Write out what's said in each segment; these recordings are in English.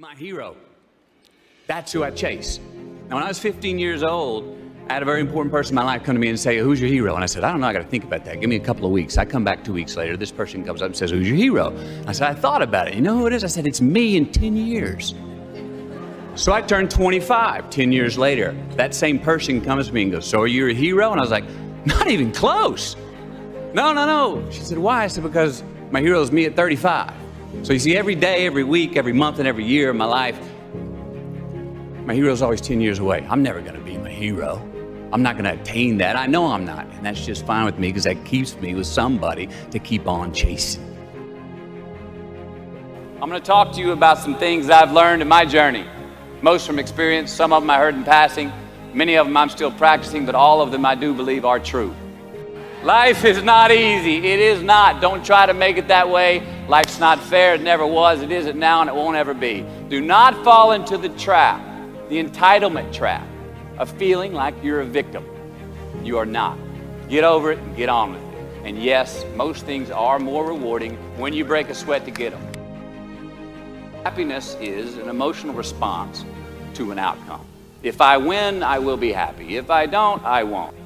my hero. That's who I chase. Now, when I was 15 years old, I had a very important person in my life come to me and say, who's your hero? And I said, I don't know, I got to think about that. Give me a couple of weeks. I come back 2 weeks later. This person comes up and says, who's your hero? I said, I thought about it. You know who it is? I said, it's me in 10 years. So I turned 25 10 years later. That same person comes to me and goes, so are you a hero? And I was like, not even close. No. She said, why? I said, because my hero is me at 35. So you see, every day, every week, every month, and every year of my life, my hero is always 10 years away. I'm never going to be my hero. I'm not going to attain that. I know I'm not. And that's just fine with me because that keeps me with somebody to keep on chasing. I'm going to talk to you about some things I've learned in my journey. Most from experience, some of them I heard in passing. Many of them I'm still practicing, but all of them I do believe are true. Life is not easy. It is not. Don't try to make it that way. Life's not fair. It never was. It isn't now, and it won't ever be. Do not fall into the trap, the entitlement trap, of feeling like you're a victim. You are not. Get over it and get on with it. And yes, most things are more rewarding when you break a sweat to get them. Happiness is an emotional response to an outcome. If I win, I will be happy. If I don't, I won't.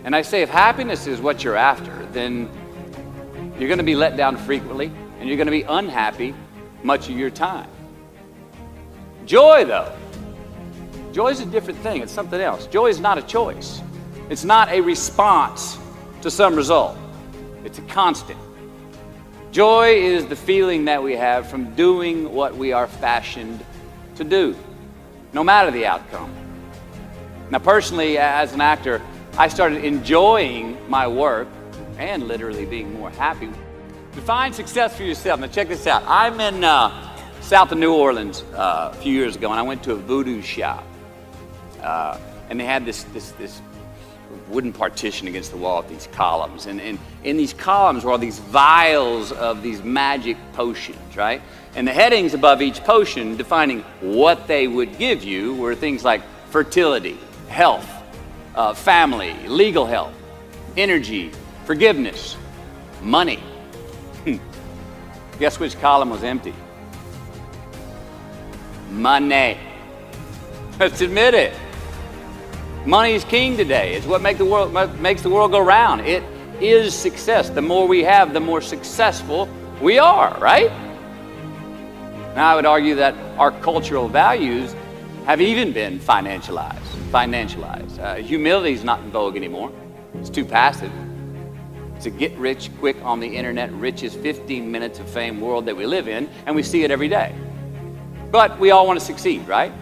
And I say, if happiness is what you're after, then you're going to be let down frequently, and you're going to be unhappy much of your time. Joy, though, joy is a different thing. It's something else. Joy is not a choice. It's not a response to some result. It's a constant. Joy is the feeling that we have from doing what we are fashioned to do, no matter the outcome. Now, personally, as an actor, I started enjoying my work and literally being more happy. Define success for yourself. Now, check this out. I'm in south of New Orleans a few years ago, and I went to a voodoo shop. And they had this wooden partition against the wall with these columns. And in these columns were all these vials of these magic potions, right? And the headings above each potion defining what they would give you were things like fertility, health, family, legal help, energy, forgiveness, money. Guess which column was empty? Money. Let's admit it. Money is king today. It's what makes the world go round. It is success. The more we have, the more successful we are, right? Now, I would argue that our cultural values have even been financialized. Humility is not in vogue anymore. It's too passive. It's a get rich quick on the internet, rich is 15 minutes of fame world that we live in, and we see it every day. But we all want to succeed, right?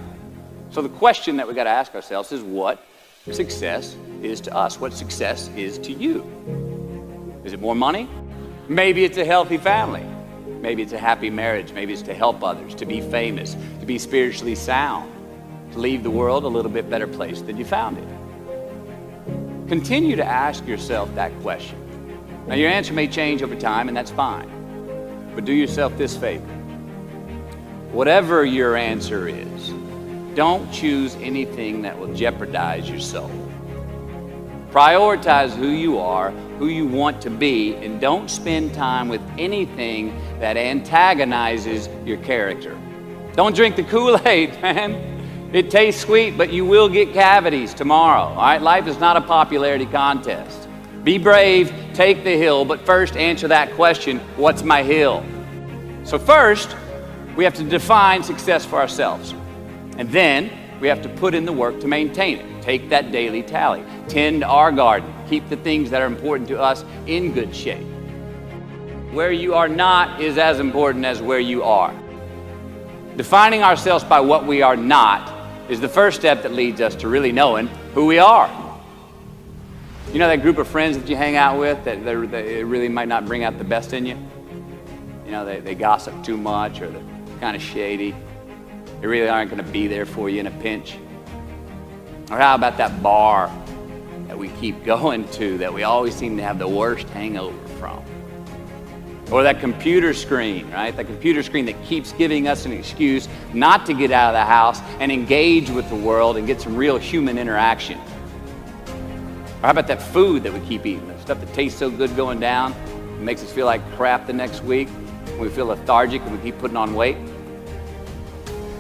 So the question that we got to ask ourselves is what success is to us, what success is to you. Is it more money? Maybe it's a healthy family. Maybe it's a happy marriage. Maybe it's to help others, to be famous, to be spiritually sound, to leave the world a little bit better place than you found it. Continue to ask yourself that question. Now, your answer may change over time, and that's fine. But do yourself this favor. Whatever your answer is, don't choose anything that will jeopardize your soul. Prioritize who you are, who you want to be, and don't spend time with anything that antagonizes your character. Don't drink the Kool-Aid, man. It tastes sweet, but you will get cavities tomorrow. All right, life is not a popularity contest. Be brave, take the hill, but first answer that question, what's my hill? So first, we have to define success for ourselves. And then we have to put in the work to maintain it. Take that daily tally. Tend our garden. Keep the things that are important to us in good shape. Where you are not is as important as where you are. Defining ourselves by what we are not is the first step that leads us to really knowing who we are. You know that group of friends that you hang out with that they really might not bring out the best in you? You know, they gossip too much, or they're kind of shady. They really aren't going to be there for you in a pinch. Or how about that bar that we keep going to that we always seem to have the worst hangover from? Or that computer screen, right? That computer screen that keeps giving us an excuse not to get out of the house and engage with the world and get some real human interaction. Or how about that food that we keep eating? The stuff that tastes so good going down, it makes us feel like crap the next week. We feel lethargic and we keep putting on weight.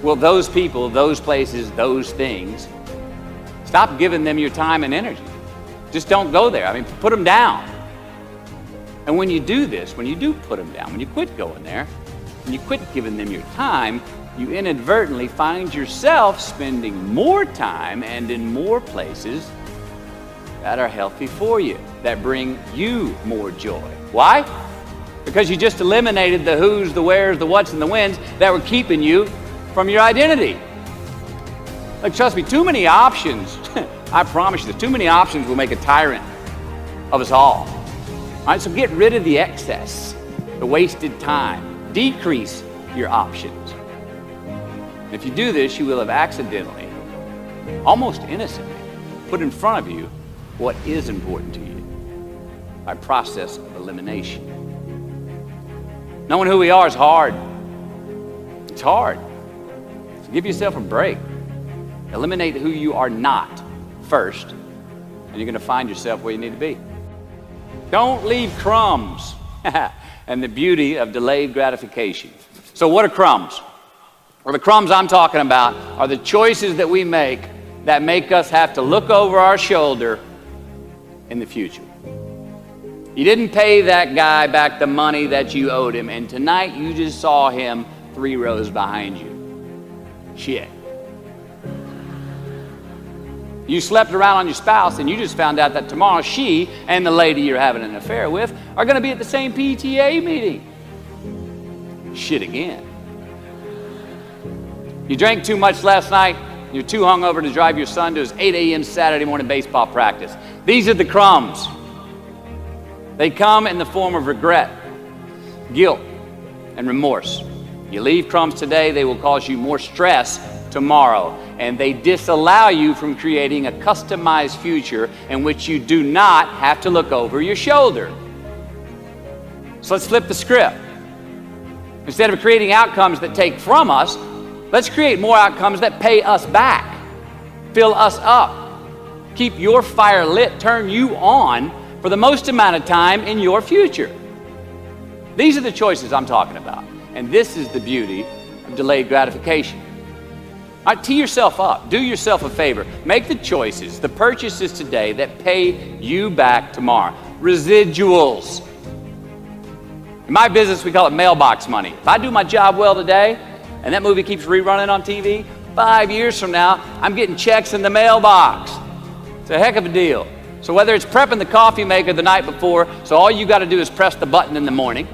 Well, those people, those places, those things, stop giving them your time and energy. Just don't go there. I mean, put them down. And when you do this, when you do put them down, when you quit going there, when you quit giving them your time, you inadvertently find yourself spending more time and in more places that are healthy for you, that bring you more joy. Why? Because you just eliminated the who's, the where's, the what's, and the when's that were keeping you from your identity. Like, trust me, too many options, I promise you this, too many options will make a tyrant of us all. All right, so get rid of the excess, the wasted time. Decrease your options. And if you do this, you will have accidentally, almost innocently, put in front of you what is important to you by process of elimination. Knowing who we are is hard. It's hard. So give yourself a break. Eliminate who you are not first, and you're going to find yourself where you need to be. Don't leave crumbs. And the beauty of delayed gratification. So what are crumbs? Well, the crumbs I'm talking about are the choices that we make that make us have to look over our shoulder in the future. You didn't pay that guy back the money that you owed him, and tonight you just saw him 3 rows behind you. Shit. You slept around on your spouse, and you just found out that tomorrow she and the lady you're having an affair with are going to be at the same PTA meeting. Shit again. You drank too much last night. You're too hungover to drive your son to his 8 a.m. Saturday morning baseball practice. These are the crumbs. They come in the form of regret, guilt, and remorse. You leave crumbs today, they will cause you more stress tomorrow, and they disallow you from creating a customized future in which you do not have to look over your shoulder. So let's flip the script. Instead of creating outcomes that take from us, let's create more outcomes that pay us back, fill us up, keep your fire lit, turn you on for the most amount of time in your future. These are the choices I'm talking about, and this is the beauty of delayed gratification. All right, tee yourself up. Do yourself a favor. Make the choices, the purchases today that pay you back tomorrow. Residuals. In my business, we call it mailbox money. If I do my job well today, and that movie keeps rerunning on TV, 5 years from now, I'm getting checks in the mailbox. It's a heck of a deal. So whether it's prepping the coffee maker the night before, so all you got to do is press the button in the morning,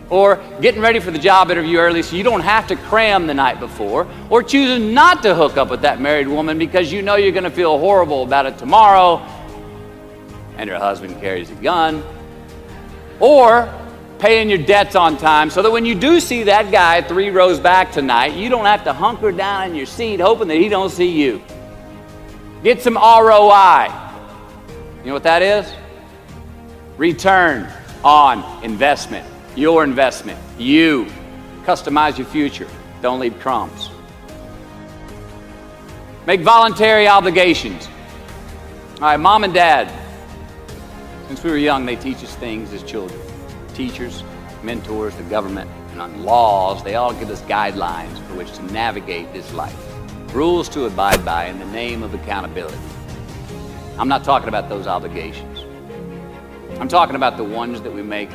or getting ready for the job interview early so you don't have to cram the night before, or choosing not to hook up with that married woman because you know you're going to feel horrible about it tomorrow, and her husband carries a gun, or paying your debts on time so that when you do see that guy 3 rows back tonight, you don't have to hunker down in your seat hoping that he don't see you. Get some ROI. You know what that is? Return on investment. Your investment. You. Customize your future. Don't leave crumbs. Make voluntary obligations. All right, mom and dad. Since we were young, they teach us things as children. Teachers, mentors, the government, and on laws, they all give us guidelines for which to navigate this life. Rules to abide by in the name of accountability. I'm not talking about those obligations. I'm talking about the ones that we make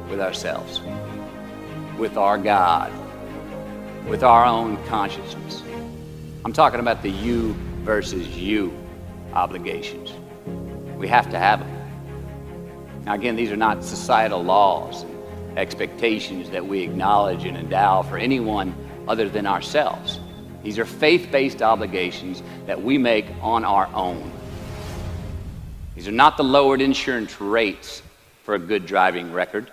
with ourselves, with our God, with our own consciousness. I'm talking about the you versus you obligations. We have to have them. Now again, these are not societal laws and expectations that we acknowledge and endow for anyone other than ourselves. These are faith-based obligations that we make on our own. These are not the lowered insurance rates for a good driving record.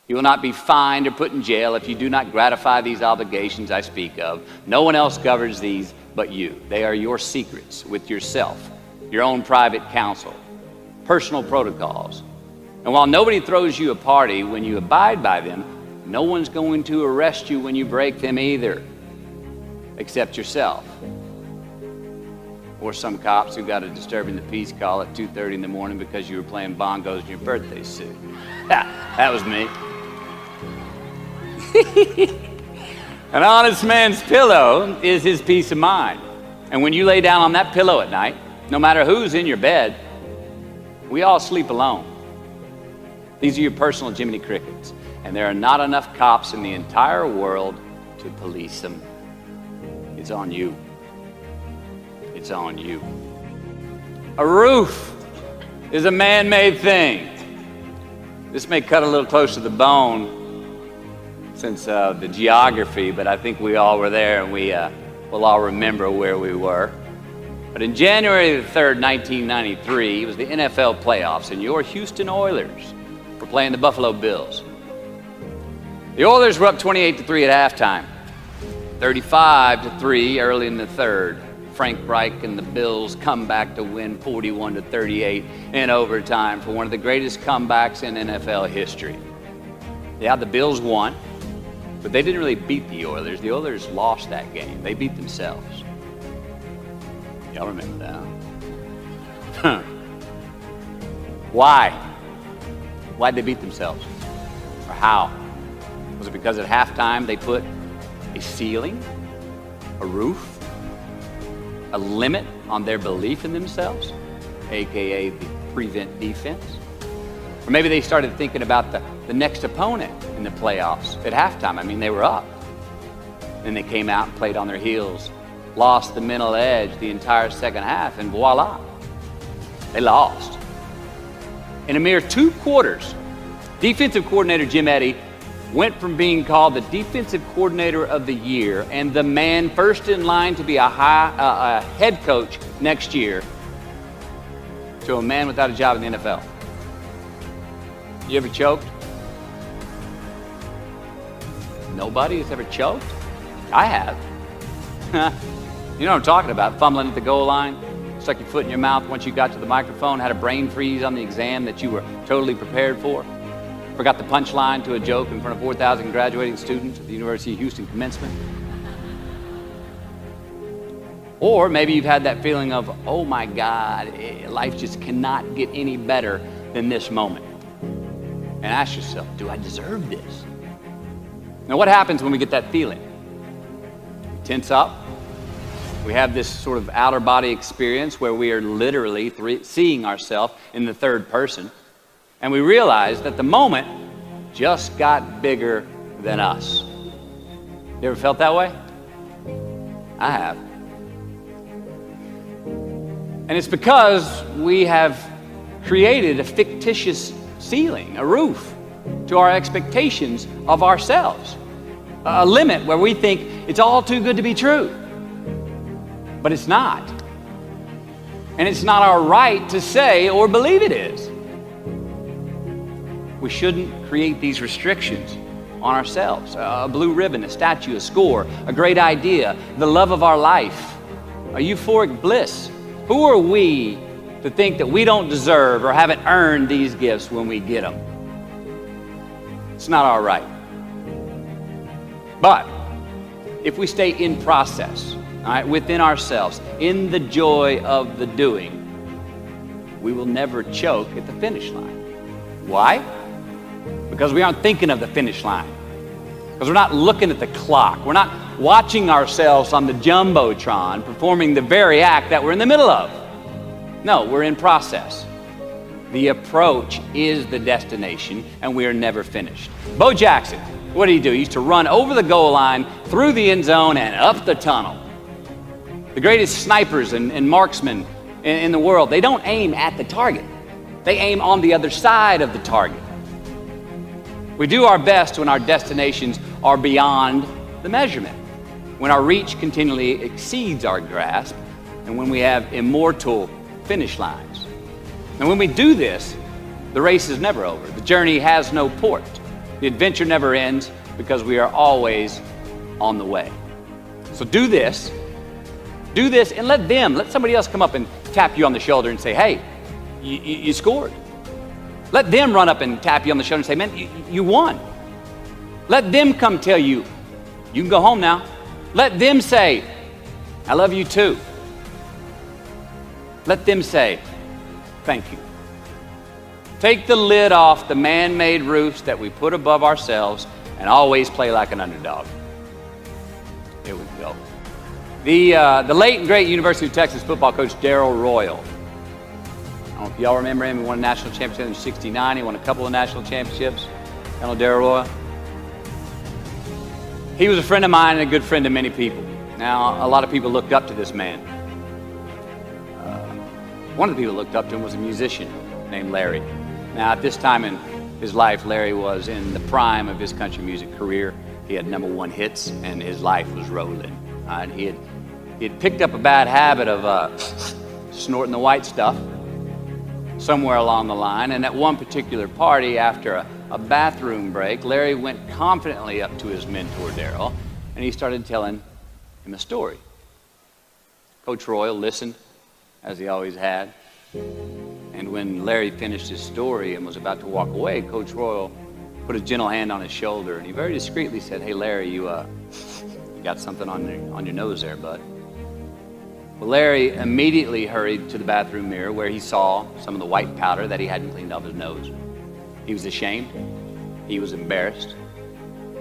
You will not be fined or put in jail if you do not gratify these obligations I speak of. No one else governs these but you. They are your secrets with yourself, your own private counsel, personal protocols. And while nobody throws you a party when you abide by them, no one's going to arrest you when you break them either, except yourself. Or some cops who got a disturbing the peace call at 2:30 in the morning because you were playing bongos in your birthday suit. That was me. An honest man's pillow is his peace of mind. And when you lay down on that pillow at night, no matter who's in your bed, we all sleep alone. These are your personal Jiminy Crickets. And there are not enough cops in the entire world to police them. It's on you. It's on you. A roof is a man-made thing. This may cut a little close to the bone since the geography, but I think we all were there and we'll all remember where we were. But in January the 3rd, 1993, it was the NFL playoffs, and your Houston Oilers were playing the Buffalo Bills. The Oilers were up 28-3 at halftime, 35-3 early in the third. Frank Reich and the Bills come back to win 41-38 in overtime for one of the greatest comebacks in NFL history. Yeah, the Bills won, but they didn't really beat the Oilers. The Oilers lost that game. They beat themselves. Y'all remember that? Why? Why'd they beat themselves? Or how? Was it because at halftime they put a ceiling, a roof, a limit on their belief in themselves, aka the prevent defense? Or maybe they started thinking about the next opponent in the playoffs at halftime. I mean, they were up. Then they came out and played on their heels, lost the mental edge the entire second half, and voila, they lost. In a mere 2 quarters, defensive coordinator Jim Eddy went from being called the defensive coordinator of the year and the man first in line to be a head coach next year to a man without a job in the NFL. You ever choked? Nobody has ever choked? I have. You know what I'm talking about, fumbling at the goal line, stuck your foot in your mouth once you got to the microphone, had a brain freeze on the exam that you were totally prepared for, forgot the punchline to a joke in front of 4,000 graduating students at the University of Houston commencement. Or maybe you've had that feeling of, oh my God, life just cannot get any better than this moment. And ask yourself, do I deserve this? Now what happens when we get that feeling? We tense up. We have this sort of outer body experience where we are literally seeing ourselves in the third person. And we realize that the moment just got bigger than us. You ever felt that way? I have. And it's because we have created a fictitious ceiling, a roof, to our expectations of ourselves. A limit where we think it's all too good to be true. But it's not. And it's not our right to say or believe it is. We shouldn't create these restrictions on ourselves. A blue ribbon, a statue, a score, a great idea, the love of our life, a euphoric bliss. Who are we to think that we don't deserve or haven't earned these gifts when we get them? It's not our right. But if we stay in process, all right, within ourselves, in the joy of the doing, we will never choke at the finish line. Why? Because we aren't thinking of the finish line. Because we're not looking at the clock. We're not watching ourselves on the Jumbotron performing the very act that we're in the middle of. No, we're in process. The approach is the destination, and we are never finished. Bo Jackson, what did he do? He used to run over the goal line, through the end zone, and up the tunnel. The greatest snipers and marksmen in the world, they don't aim at the target. They aim on the other side of the target. We do our best when our destinations are beyond the measurement, when our reach continually exceeds our grasp, and when we have immortal finish lines. And when we do this, the race is never over. The journey has no port. The adventure never ends because we are always on the way. So do this, and let somebody else come up and tap you on the shoulder and say, hey, you scored. Let them run up and tap you on the shoulder and say, man, you won. Let them come tell you, you can go home now. Let them say, I love you too. Let them say, thank you. Take the lid off the man-made roofs that we put above ourselves and always play like an underdog. Here we go. The late and great University of Texas football coach Darrell Royal. I don't know if y'all remember him. He won a national championship in '69. He won a couple of national championships. You know Darrell Royal? He was a friend of mine and a good friend of many people. Now, a lot of people looked up to this man. One of the people who looked up to him was a musician named Larry. Now, at this time in his life, Larry was in the prime of his country music career. He had #1 hits, and his life was rolling. He had picked up a bad habit of snorting the white stuff somewhere along the line, and at one particular party, after a bathroom break, Larry went confidently up to his mentor, Darrell, and he started telling him a story. Coach Royal listened, as he always had, and when Larry finished his story and was about to walk away, Coach Royal put a gentle hand on his shoulder, and he very discreetly said, "Hey, Larry, you got something on your nose there, bud." Well, Larry immediately hurried to the bathroom mirror where he saw some of the white powder that he hadn't cleaned off his nose. He was ashamed. He was embarrassed,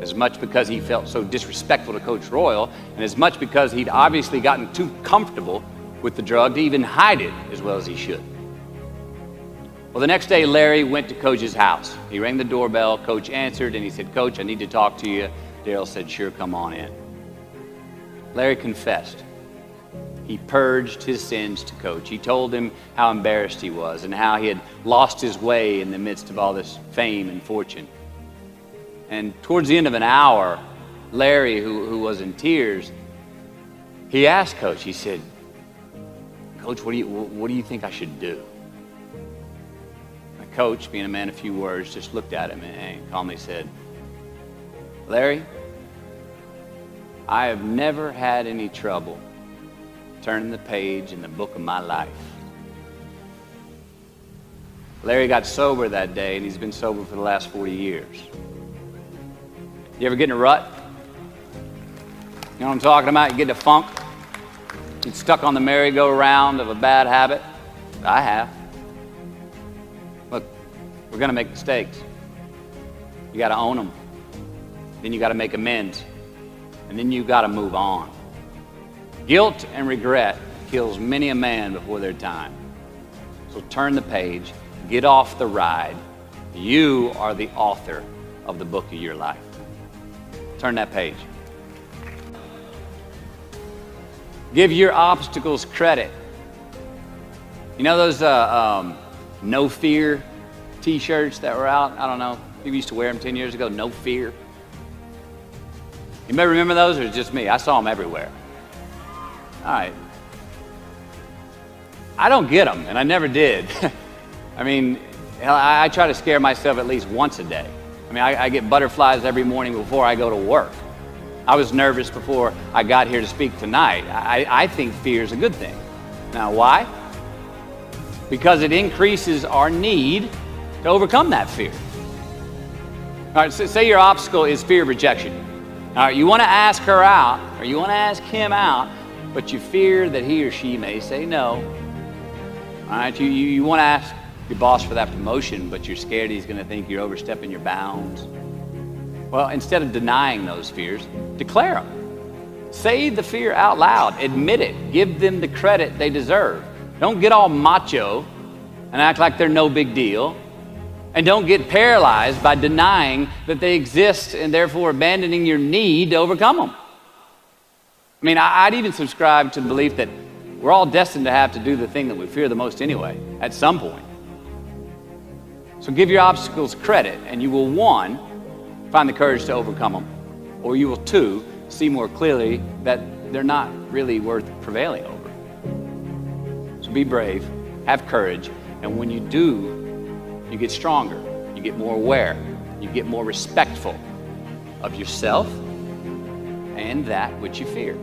as much because he felt so disrespectful to Coach Royal, and as much because he'd obviously gotten too comfortable with the drug to even hide it as well as he should. Well, the next day, Larry went to Coach's house. He rang the doorbell. Coach answered, and he said, "Coach, I need to talk to you." Darrell said, "Sure, come on in." Larry confessed. He purged his sins to Coach. He told him how embarrassed he was and how he had lost his way in the midst of all this fame and fortune. And towards the end of an hour, Larry, who was in tears, he asked Coach, he said, "Coach, what do you think I should do?" My coach, being a man of few words, just looked at him and calmly said, "Larry, I have never had any trouble turning the page in the book of my life." Larry got sober that day, and he's been sober for the last 40 years. You ever get in a rut? You know what I'm talking about? You get in a funk? Get stuck on the merry-go-round of a bad habit? I have. Look, we're going to make mistakes. You got to own them. Then you got to make amends. And then you got to move on. Guilt and regret kills many a man before their time. So turn the page, get off the ride. You are the author of the book of your life. Turn that page. Give your obstacles credit. You know those no fear t-shirts that were out? I don't know. People used to wear them 10 years ago. No fear. You may remember those, or it's just me? I saw them everywhere. All right. I don't get them, and I never did. I mean, I try to scare myself at least once a day. I mean, I get butterflies every morning before I go to work. I was nervous before I got here to speak tonight. I think fear is a good thing. Now, why? Because it increases our need to overcome that fear. All right, so say your obstacle is fear of rejection. All right, you want to ask her out, or you want to ask him out, but you fear that he or she may say no. All right, you want to ask your boss for that promotion, but you're scared he's going to think you're overstepping your bounds. Well, instead of denying those fears, declare them. Say the fear out loud. Admit it. Give them the credit they deserve. Don't get all macho and act like they're no big deal. And don't get paralyzed by denying that they exist and therefore abandoning your need to overcome them. I mean, I'd even subscribe to the belief that we're all destined to have to do the thing that we fear the most anyway, at some point. So give your obstacles credit, and you will, 1, find the courage to overcome them, or you will, 2, see more clearly that they're not really worth prevailing over. So be brave, have courage, and when you do, you get stronger, you get more aware, you get more respectful of yourself and that which you fear.